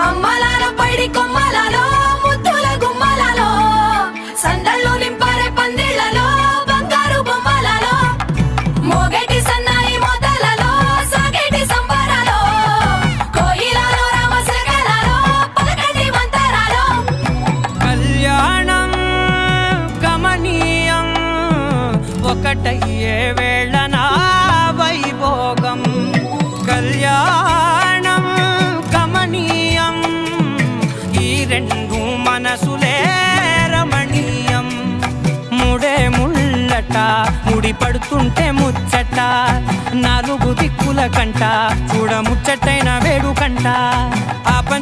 అమ్మలాలో పైడి కొమ్మలలో ముద్దుల గుమ్మలలో సందళ్ళు నింపారే పందిళ్లలో బంగారు బొమ్మలలో మోగేటి సన్నాయి మోతలలో సాగేటి సంబరాలో కోయిలలో రామశకలలో పలకటి మంతరాలో కళ్యాణం గమనీయం ఒకటయ్యే వేళనా వైభోగం కళ్యాణం గమనీయం ఈ రెండు మనసులే రమణీయం ముడే ముళ్ళట ముడి పడుతుంటే ముచ్చట నాలుగు దిక్కుల కంట చూడ ముచ్చటైన వేడుకంట